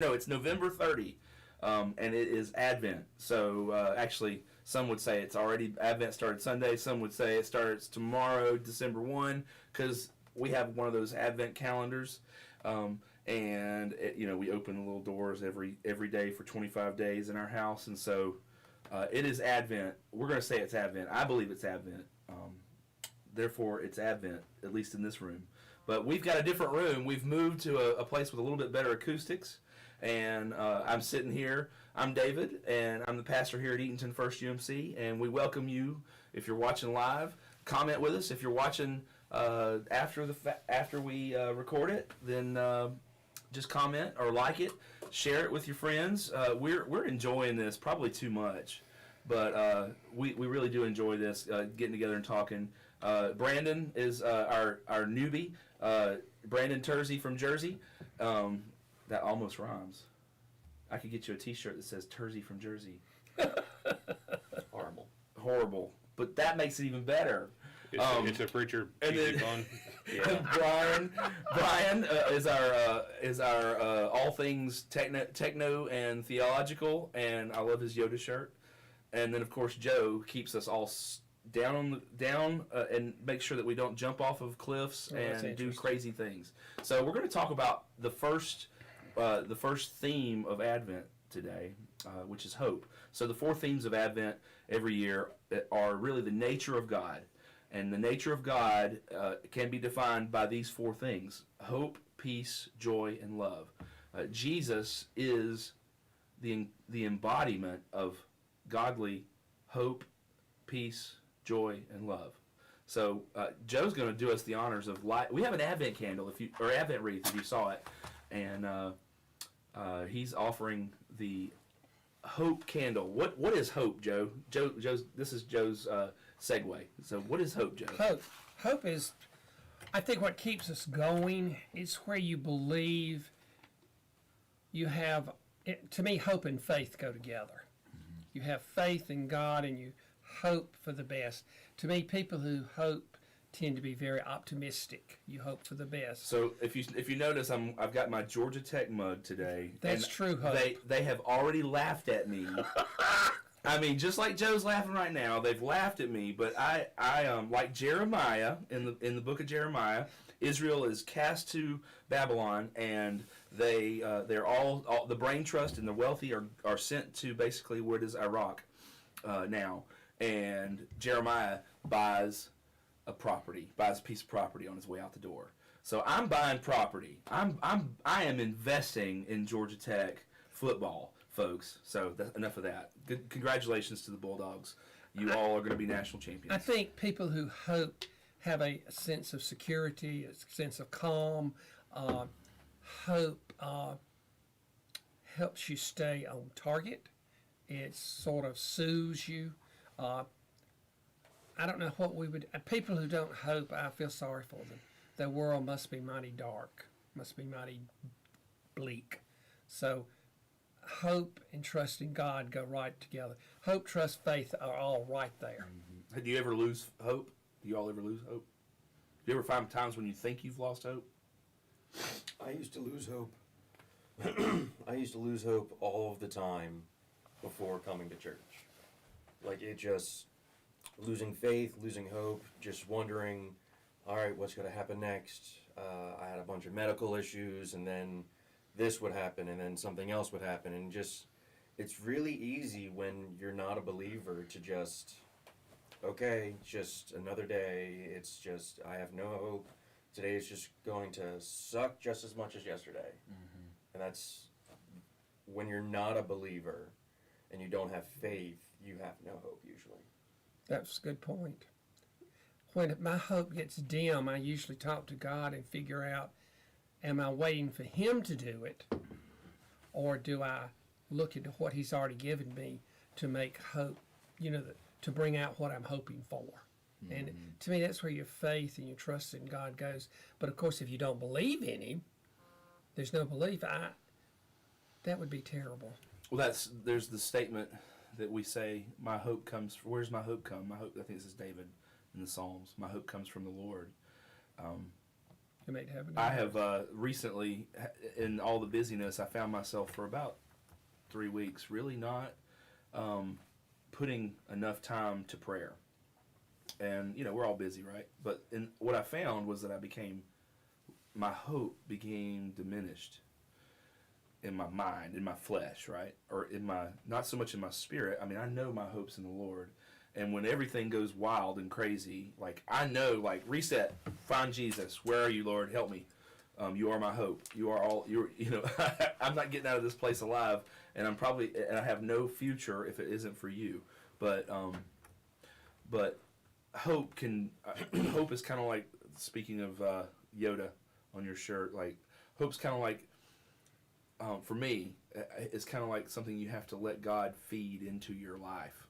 No, it's November 30, and it is Advent. So actually, some would say it's already Advent started Sunday. Some would say it starts tomorrow, December 1, because we have one of those Advent calendars, and we open the little doors every day for 25 days in our house, and so it is Advent. We're going to say it's Advent. I believe it's Advent. Therefore, it's Advent, at least in this room. But we've got a different room. We've moved to a place with a little bit better acoustics. And I'm sitting here. I'm David, and I'm the pastor here at Eatonton First UMC. And we welcome you if you're watching live. Comment with us if you're watching after we record it. Then just comment or like it, share it with your friends. We're enjoying this probably too much, but we really do enjoy this getting together and talking. Brandon is our newbie. Brandon Tersey from Jersey. That almost rhymes. I could get you a T-shirt that says Tersey from Jersey. Horrible. But that makes it even better. It's a preacher. And then, Brian is our all things techno and theological, and I love his Yoda shirt. And then of course Joe keeps us all down and make sure that we don't jump off of cliffs and do crazy things. So we're going to talk about the first theme of Advent today, which is hope. So the four themes of Advent every year are really the nature of God. And the nature of God can be defined by these four things: hope, peace, joy, and love. Jesus is the embodiment of godly hope, peace, joy, and love. So Joe's going to do us the honors of light. We have an Advent candle, or Advent wreath, if you saw it, and he's offering the hope candle. What is hope, Joe? This is Joe's segue. So what is hope, Joe? Hope is, I think, what keeps us going. It's where you believe you have. To me, hope and faith go together. Mm-hmm. You have faith in God and you hope for the best. To me, people who hope tend to be very optimistic. You hope for the best. So if you notice, I've got my Georgia Tech mug today. That's true hope. They have already laughed at me. I mean, just like Joe's laughing right now, they've laughed at me. But I like Jeremiah in the book of Jeremiah. Israel is cast to Babylon, and they're all the brain trust and the wealthy are sent to basically what is Iraq now. And Jeremiah buys a piece of property on his way out the door. So I'm buying property. I am investing in Georgia Tech football, folks. So that's enough of that. Good, congratulations to the Bulldogs. You all are going to be national champions. I think people who hope have a sense of security, a sense of calm. Hope helps you stay on target. It sort of soothes you. I don't know what we would. People who don't hope, I feel sorry for them. The world must be mighty dark, must be mighty bleak. So hope and trust in God go right together. Hope, trust, faith are all right there. Mm-hmm. Do you ever lose hope? Do you all ever lose hope? Do you ever find times when you think you've lost hope? I used to lose hope. I used to lose hope all of the time before coming to church. Like, it just, losing faith, losing hope, just wondering, all right, what's going to happen next? I had a bunch of medical issues, and then this would happen, and then something else would happen, and just, it's really easy when you're not a believer to just, okay, just another day, it's just, I have no hope. Today is just going to suck just as much as yesterday. Mm-hmm. And that's, when you're not a believer and you don't have faith, you have no hope usually. That's a good point. When my hope gets dim, I usually talk to God and figure out, am I waiting for Him to do it? Or do I look into what He's already given me to make hope, to bring out what I'm hoping for? Mm-hmm. And to me, that's where your faith and your trust in God goes. But of course, if you don't believe in Him, there's no belief. That would be terrible. Well, there's the statement that we say, my hope comes, where's my hope come? My hope, I think this is David in the Psalms, my hope comes from the Lord. You may have. I have recently, in all the busyness, I found myself for about 3 weeks really not putting enough time to prayer. And we're all busy, right? But what I found was that my hope became diminished in my mind, in my flesh, right? Or not so much in my spirit. I mean, I know my hope's in the Lord. And when everything goes wild and crazy, I know, reset, find Jesus. Where are you, Lord? Help me. You are my hope. You are all, I'm not getting out of this place alive, and I have no future if it isn't for you. But hope hope is kind of like, speaking of Yoda on your shirt, hope's kind of like, for me, it's kind of like something you have to let God feed into your life.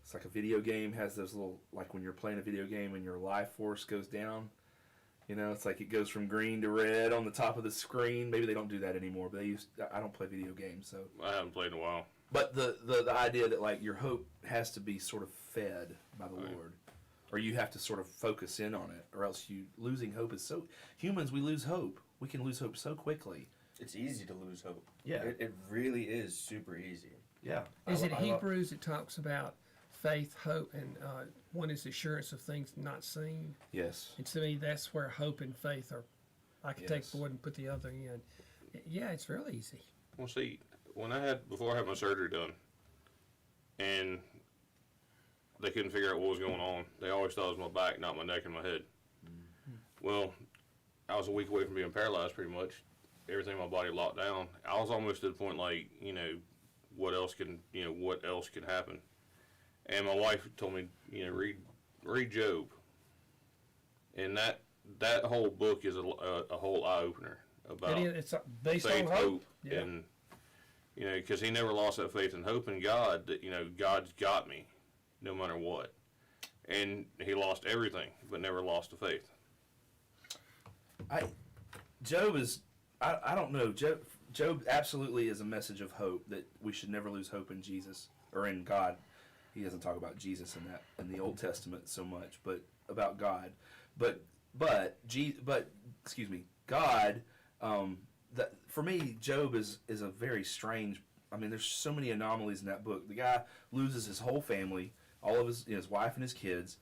It's like a video game has those little, when you're playing a video game and your life force goes down, it's like it goes from green to red on the top of the screen. Maybe they don't do that anymore, but I don't play video games, so. I haven't played in a while. But the idea that your hope has to be sort of fed by the Right. Lord, or you have to sort of focus in on it, or else losing hope is humans, we lose hope. We can lose hope so quickly. It's easy to lose hope. Yeah. It really is super easy. Yeah. Is it Hebrews that talks about faith, hope, and one is assurance of things not seen? Yes. And to me, that's where hope and faith are. I can take Yes. one and put the other in. Yeah, it's real easy. Well, see, before I had my surgery done, and they couldn't figure out what was going on. They always thought it was my back, not my neck and my head. Well, I was a week away from being paralyzed, pretty much. Everything in my body locked down. I was almost to the point, what else can happen? And my wife told me, read Job. And that whole book is a whole eye opener about It's based faith, on hope. Yeah. and because he never lost that faith and hope in God that God's got me, no matter what. And he lost everything, but never lost the faith. Job is, I don't know, Job absolutely is a message of hope, that we should never lose hope in Jesus, or in God. He doesn't talk about Jesus in the Old Testament so much, but about God. But excuse me, God, for me, Job is a very strange, there's so many anomalies in that book. The guy loses his whole family, all of his wife and his kids,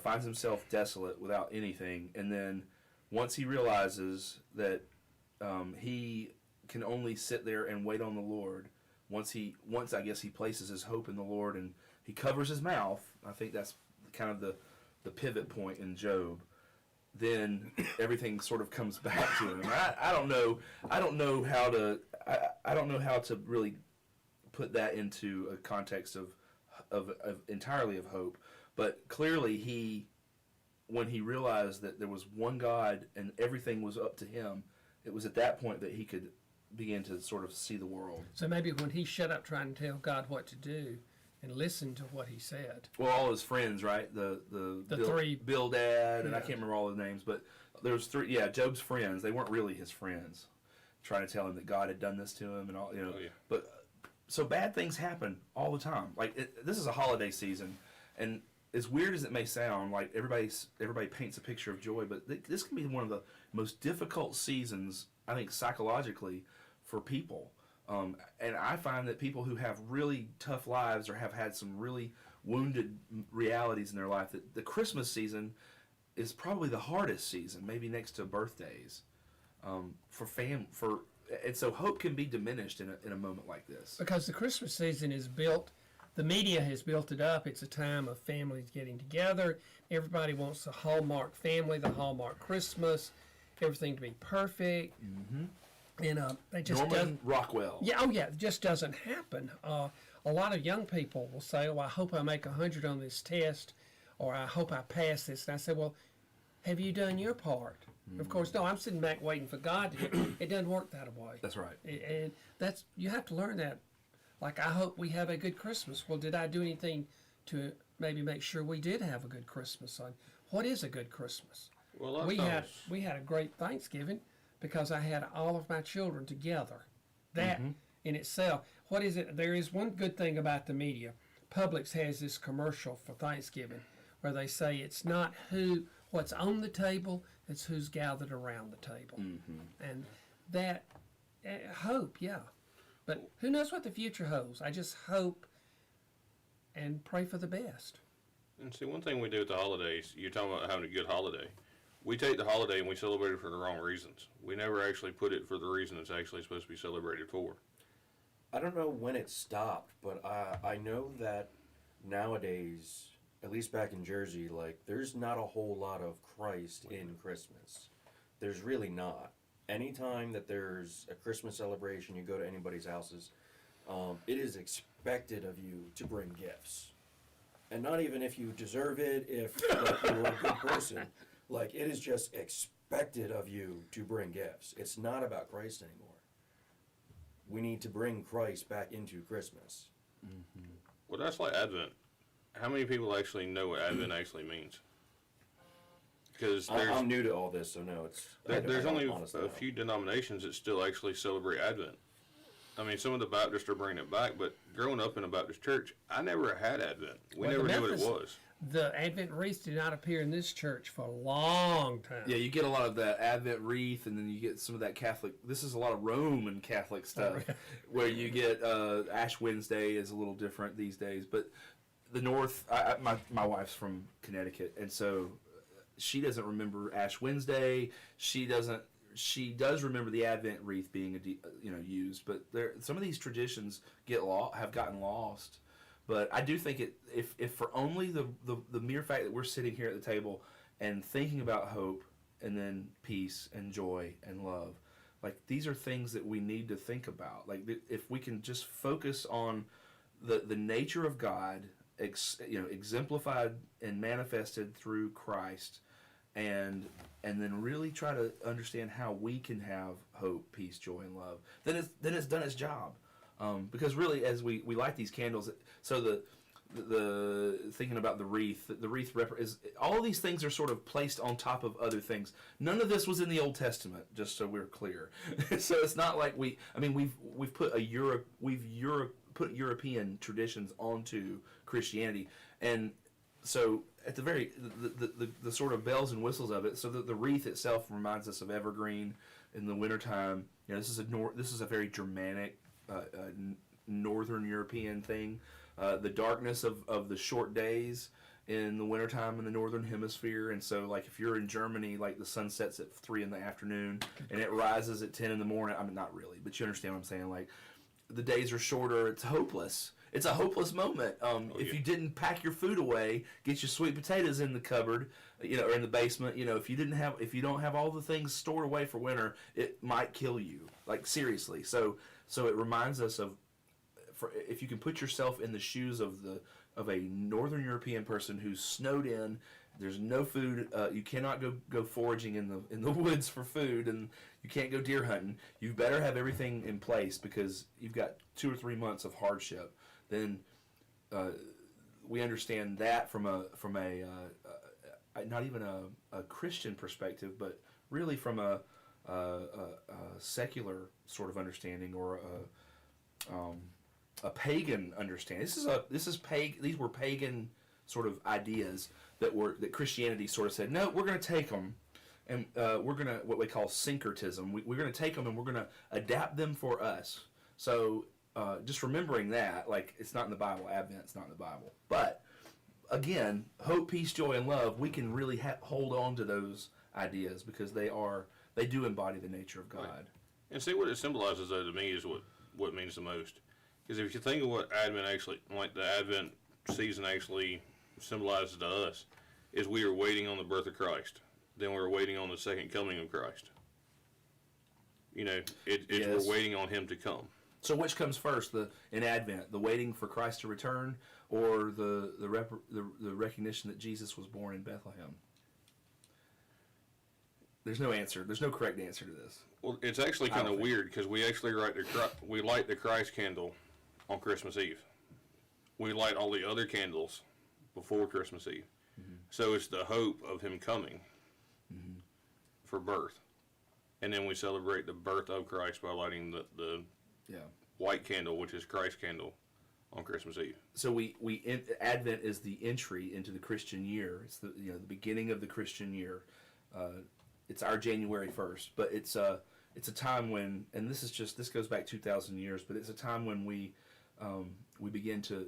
finds himself desolate without anything, and then once he realizes that he can only sit there and wait on the Lord, once I guess he places his hope in the Lord and he covers his mouth, I think that's kind of the pivot point in Job, then everything sort of comes back to him. I don't know how to really put that into a context of entirely of hope, but clearly when he realized that there was one God and everything was up to him, it was at that point that he could begin to sort of see the world. So maybe when he shut up trying to tell God what to do and listened to what he said. Well, all his friends, right? The three. Bildad, and I Yeah. can't remember all the names, but there was three. Yeah, Job's friends. They weren't really his friends, trying to tell him that God had done this to him and all. Oh, yeah. But so bad things happen all the time. This is a holiday season, and as weird as it may sound, everybody paints a picture of joy, but this can be one of the most difficult seasons, I think, psychologically for people. And I find that people who have really tough lives or have had some really wounded realities in their life, that the Christmas season is probably the hardest season, maybe next to birthdays, and so hope can be diminished in a moment like this. Because the Christmas season is built, the media has built it up. It's a time of families getting together. Everybody wants the Hallmark family, the Hallmark Christmas, everything to be perfect. Mm-hmm. And they just Norman Rockwell. Yeah, oh yeah, it just doesn't happen. A lot of young people will say, "Oh, I hope I make 100 on this test," or "I hope I pass this." And I say, "Well, have you done your part?" Of course, no. I'm sitting back waiting for God to do it. It doesn't work that way. That's right. And that's, you have to learn that. Like, I hope we have a good Christmas. Well, did I do anything to maybe make sure we did have a good Christmas? What is a good Christmas? Well, We had a great Thanksgiving because I had all of my children together. That in itself, what is it? There is one good thing about the media. Publix has this commercial for Thanksgiving where they say it's not what's on the table, it's who's gathered around the table. And that hope, yeah. But who knows what the future holds? I just hope and pray for the best. And see, one thing we do at the holidays, you're talking about having a good holiday. We take the holiday and we celebrate it for the wrong reasons. We never actually put it for the reason it's actually supposed to be celebrated for. I don't know when it stopped, but I know that nowadays, at least back in Jersey, like there's not a whole lot of Christ in Christmas. There's really not. Anytime that there's a Christmas celebration, you go to anybody's houses, it is expected of you to bring gifts. And not even if you deserve it, if like, you're a good person. Like, it is just expected of you to bring gifts. It's not about Christ anymore. We need to bring Christ back into Christmas. Well, that's like Advent. How many people actually know what Advent actually means? Because I'm new to all this, so no, it's... there's I don't only honestly a know. few denominations that still actually celebrate Advent. I mean, some of the Baptists are bringing it back, but growing up in a Baptist church, I never had Advent. We Well, never the knew what it Memphis- was. The Advent wreath did not appear in this church for a long time. Yeah, you get a lot of that Advent wreath, and then you get some of that Catholic. This is a lot of Roman Catholic stuff, where you get Ash Wednesday is a little different these days. But the North, my wife's from Connecticut, and so she doesn't remember Ash Wednesday. She doesn't. She does remember the Advent wreath being used, but some of these traditions have gotten lost. But I do think if for only the mere fact that we're sitting here at the table and thinking about hope and then peace and joy and love, like these are things that we need to think about. Like if we can just focus on the nature of God, exemplified and manifested through Christ, and then really try to understand how we can have hope, peace, joy, and love, then it's done its job. Because really, as we light these candles, so the thinking about the wreath is all these things are sort of placed on top of other things. None of this was in the Old Testament, just so we're clear. So it's not like we've put put European traditions onto Christianity, and so at the very the sort of bells and whistles of it. So the wreath itself reminds us of evergreen in the wintertime. This is a very Germanic. Northern European thing. The darkness of the short days in the wintertime in the northern hemisphere, and so like if you're in Germany, like the sun sets at 3 in the afternoon and it rises at 10 in the morning. I mean, not really, but you understand what I'm saying. Like the days are shorter. It's hopeless. It's a hopeless moment. If you didn't pack your food away, get your sweet potatoes in the cupboard, or in the basement. If you don't have all the things stored away for winter, it might kill you. Like seriously. So it reminds us of, if you can put yourself in the shoes of a Northern European person who's snowed in, there's no food, you cannot go foraging in the woods for food, and you can't go deer hunting. You better have everything in place because you've got 2 or 3 months of hardship. Then we understand that from a not even a Christian perspective, but really from a secular sort of understanding, or a pagan understanding. These were pagan sort of ideas that Christianity sort of said, no, we're going to take them, and we're going to, what we call syncretism. We're going to take them and we're going to adapt them for us. So just remembering that, like it's not in the Bible. Advent's not in the Bible, but again, hope, peace, joy, and love. We can really hold on to those ideas because they do embody the nature of God. Right. And see, what it symbolizes, though, to me is what means the most. Because if you think of what Advent actually, like the Advent season actually symbolizes to us, is we are waiting on the birth of Christ. Then we're waiting on the second coming of Christ. We're waiting on Him to come. So which comes first, in Advent, the waiting for Christ to return, or the recognition that Jesus was born in Bethlehem? There's no answer. There's no correct answer to this. Well, it's actually kind of weird because we actually light the Christ candle on Christmas Eve. We light all the other candles before Christmas Eve. Mm-hmm. So it's the hope of Him coming for birth. And then we celebrate the birth of Christ by lighting the white candle, which is Christ's candle, on Christmas Eve. So Advent is the entry into the Christian year. It's the the beginning of the Christian year. It's our January 1st, but it's a time when, and this goes back 2,000 years, but it's a time when we begin to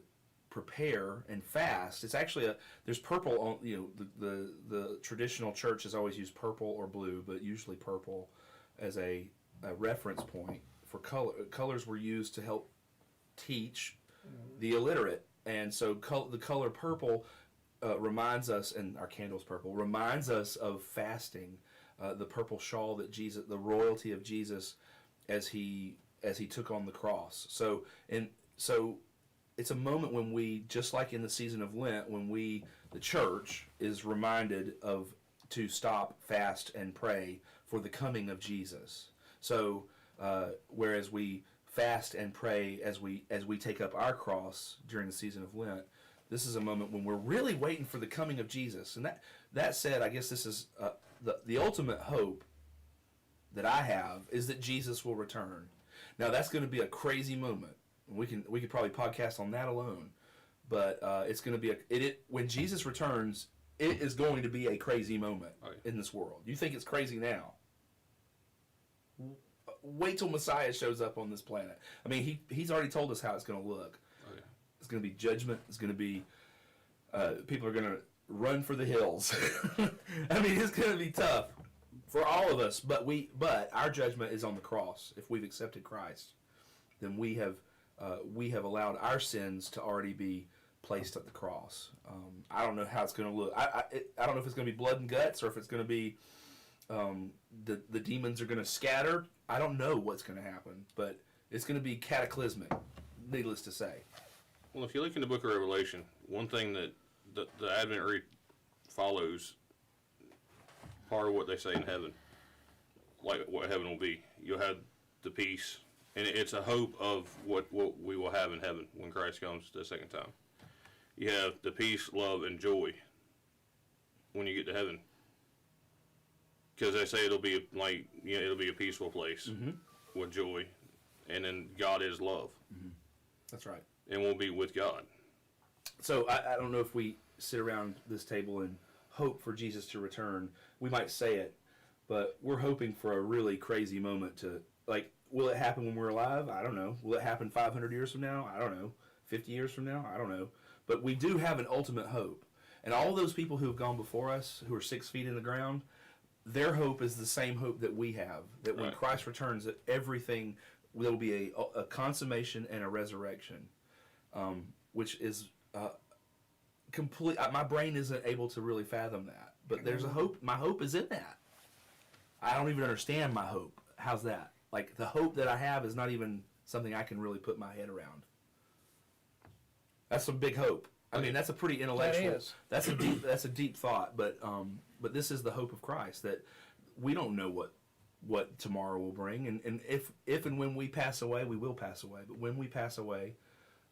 prepare and fast. It's actually there's purple on, the traditional church has always used purple or blue, but usually purple as a reference point for color. Colors were used to help teach the illiterate, and so the color purple reminds us, and our candle's purple, reminds us of fasting. The purple shawl that Jesus, the royalty of Jesus, as he took on the cross. So it's a moment when we, just like in the season of Lent, when the church is reminded to stop, fast, and pray for the coming of Jesus. So whereas we fast and pray as we take up our cross during the season of Lent, this is a moment when we're really waiting for the coming of Jesus. And that said, I guess this is the ultimate hope that I have is that Jesus will return. Now that's going to be a crazy moment. We could probably podcast on that alone, but it's going to be when Jesus returns, it is going to be a crazy moment in this world. You think it's crazy now? Wait till Messiah shows up on this planet. I mean, he's already told us how it's going to look. Oh, yeah. It's going to be judgment. It's going to be people are going to run for the hills. I mean, it's going to be tough for all of us. But our judgment is on the cross. If we've accepted Christ, then we have allowed our sins to already be placed at the cross. I don't know how it's going to look. I don't know if it's going to be blood and guts or if it's going to be the demons are going to scatter. I don't know what's going to happen, but it's going to be cataclysmic, needless to say. Well, if you look in the book of Revelation, one thing that the Advent read follows part of what they say in heaven, like what heaven will be. You'll have the peace, and it's a hope of what we will have in heaven when Christ comes the second time. You have the peace, love, and joy when you get to heaven. Because they say it'll be a peaceful place with joy, and then God is love. Mm-hmm. That's right. And we'll be with God. So I don't know if we sit around this table and hope for Jesus to return. We might say it, but we're hoping for a really crazy moment to, like, will it happen when we're alive? I don't know. Will it happen 500 years from now? I don't know. 50 years from now? I don't know. But we do have an ultimate hope. And all those people who have gone before us, who are 6 feet in the ground, their hope is the same hope that we have. That when Christ returns, that everything, there will be a consummation and a resurrection, which is complete. My brain isn't able to really fathom that. But there's a hope. My hope is in that. I don't even understand my hope. How's that? Like, the hope that I have is not even something I can really put my head around. That's some big hope. I mean, that's a pretty intellectual. That is. That's a deep thought. But this is the hope of Christ, that we don't know what tomorrow will bring, and if and when we pass away, we will pass away. But when we pass away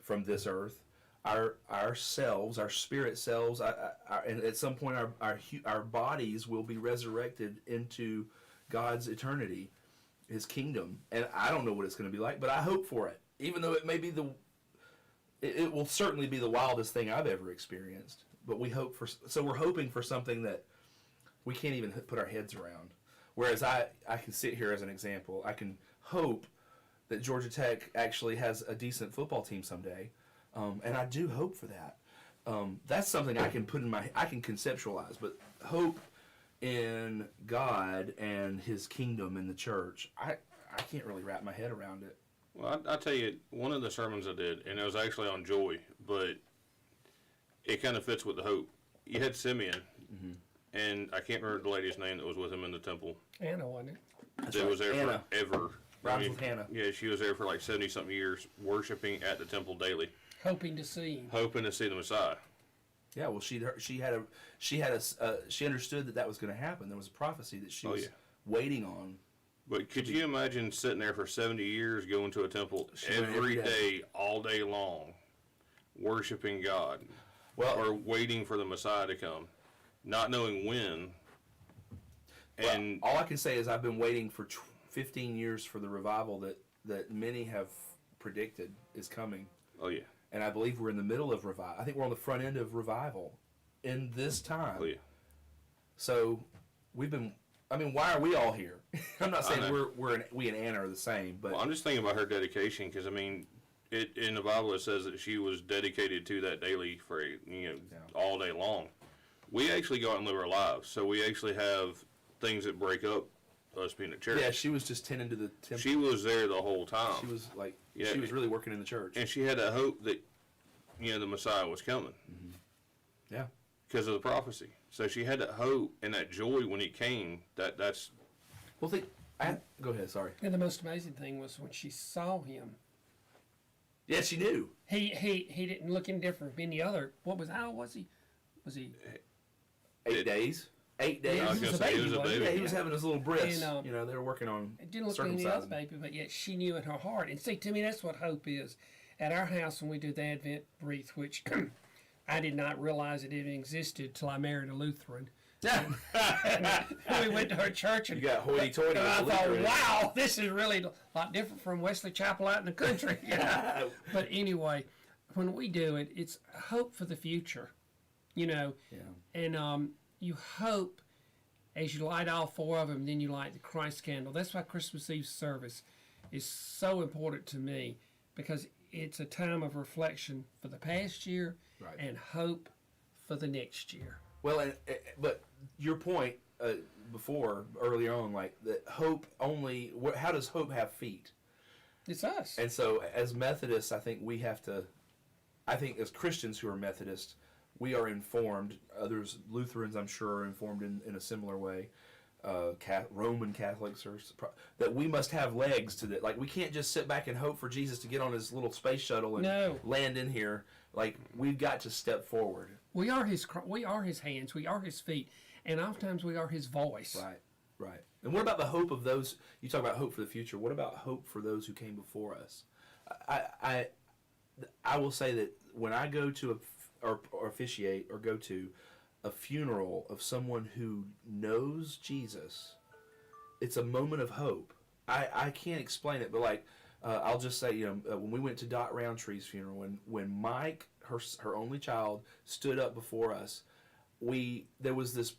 from this earth, our selves, our spirit selves, and at some point our bodies will be resurrected into God's eternity, His kingdom. And I don't know what it's going to be like, but I hope for it. Even though it may be it will certainly be the wildest thing I've ever experienced. But we're hoping for something that we can't even put our heads around. Whereas I can sit here as an example. I can hope that Georgia Tech actually has a decent football team someday. And I do hope for that. That's something I can I can conceptualize. But hope in God and His kingdom in the church, I can't really wrap my head around it. Well, I'll tell you, one of the sermons I did, and it was actually on joy, but it kind of fits with the hope. You had Simeon, and I can't remember the lady's name that was with him in the temple. Anna, wasn't it? That was there Anna. forever. Rhymes with Hannah. Yeah, she was there for like 70-something years, worshiping at the temple daily, Hoping to see him. hoping to see the Messiah. Yeah, well, she understood that was going to happen. There was a prophecy that she was waiting on. But could you imagine sitting there for 70 years, going to a temple She went every day, all day long, worshiping God, or waiting for the Messiah to come, not knowing when? And all I can say is I've been waiting for 15 years for the revival that many have predicted is coming. oh yeah, and I believe we're in the middle of revival. I think we're on the front end of revival in this time. Oh, yeah. So we've been. I mean, why are we all here? I'm not I saying know. we and Anna are the same, but Well, I'm just thinking about her dedication because I mean, in the Bible it says that she was dedicated to that daily for all day long. We actually go out and live our lives, so we actually have things that break up us being at church. yeah, she was just tending to the temple. She was there the whole time. She was like, Yeah. she was really working in the church. And she had that hope that, the Messiah was coming. Yeah. Because of the prophecy. So she had that hope and that joy when he came. That's Well, go ahead. Sorry. And the most amazing thing was when she saw him, Yeah, she knew. he didn't look any different from any other. How was he? Was he? 8 days. 8 days. I was He was gonna a say, he was baby, a wasn't baby. Yeah, he was having his little bris. And, They were working on It didn't look like any other circumcising. baby, but yet she knew in her heart. And see, to me, that's what hope is. At our house, when we do the Advent wreath, which I did not realize it even existed till I married a Lutheran. We went to her church, and You got hoity-toity. and I with thought, Lutheran. wow, this is really a lot different from Wesley Chapel out in the country. But anyway, when we do it, it's hope for the future, Yeah. and you hope as you light all four of them, then you light the Christ candle. That's why Christmas Eve service is so important to me, because it's a time of reflection for the past year Right. and hope for the next year. Well, but your point before earlier on, like that hope only. How does hope have feet? It's us. And so, as Methodists, I think we have to. I think as Christians who are Methodist, we are informed. Others, Lutherans, I'm sure, are informed in a similar way. Roman Catholics are that we must have legs to that. Like we can't just sit back and hope for Jesus to get on his little space shuttle and No. land in here. Like we've got to step forward. We are his hands, we are his feet, and oftentimes we are his voice. Right, right. And what about the hope of those? You talk about hope for the future. What about hope for those who came before us? I will say that when I go to or officiate or go to a funeral of someone who knows Jesus, it's a moment of hope. I can't explain it, but like I'll just say, when we went to Dot Roundtree's funeral, when Mike, her only child, stood up before us, there was this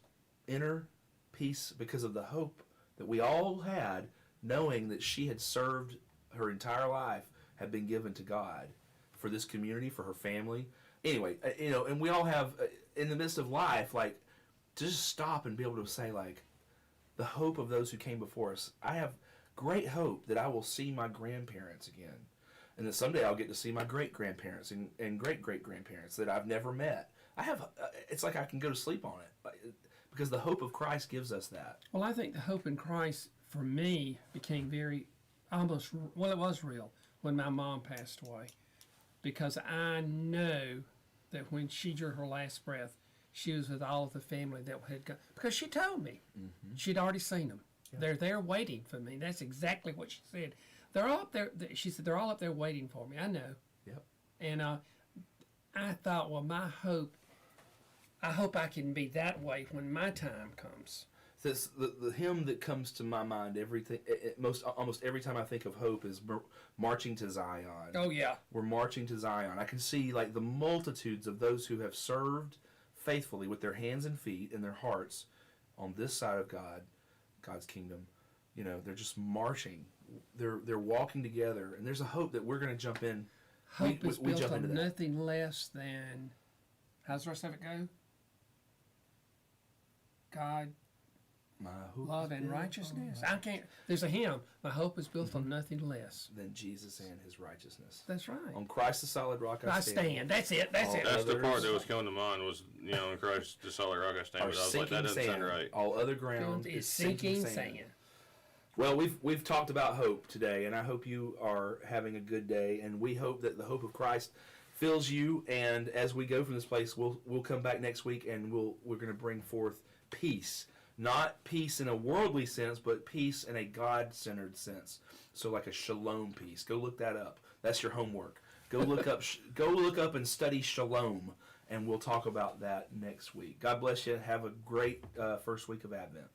inner peace because of the hope that we all had, knowing that she had served her entire life, had been given to God for this community, for her family. Anyway, and we all have, in the midst of life, like, to just stop and be able to say, like, the hope of those who came before us. I have great hope that I will see my grandparents again, and that someday I'll get to see my great-grandparents and great-great-grandparents that I've never met. I have, it's like I can go to sleep on it, because the hope of Christ gives us that. Well, I think the hope in Christ, for me, became it was real when my mom passed away. Because I know that when she drew her last breath, she was with all of the family that had gone. Because she told me. Mm-hmm. She'd already seen them. Yeah. They're there waiting for me. That's exactly what she said. They're all up there. She said, they're all up there waiting for me. I know. Yep. And I thought, well, I hope I can be that way when my time comes. This, the hymn that comes to my mind almost every time I think of hope is Marching to Zion. Oh, yeah. We're marching to Zion. I can see like the multitudes of those who have served faithfully with their hands and feet and their hearts on this side of God's kingdom. They're just marching. They're walking together, and there's a hope that we're going to jump in. Hope is we built jump into on that. nothing less than, how's the rest of it go? God, My hope love, is and built righteousness. on I can't. There's a hymn. My hope is built on nothing less. than Jesus and His righteousness. That's right. On Christ the solid rock I stand. That's it. That's it. That's the part Others that was coming to mind was, in Christ, the solid rock I stand. Are But I was like, that sinking doesn't sound sand. right. All other ground It's is sinking sand. Well, we've talked about hope today, and I hope you are having a good day. And we hope that the hope of Christ fills you. And as we go from this place, we'll come back next week, and we're going to bring forth peace, not peace in a worldly sense, but peace in a God-centered sense. So like a shalom peace. Go look that up. That's your homework. Go look up and study shalom, and we'll talk about that next week. God bless you. Have a great first week of Advent.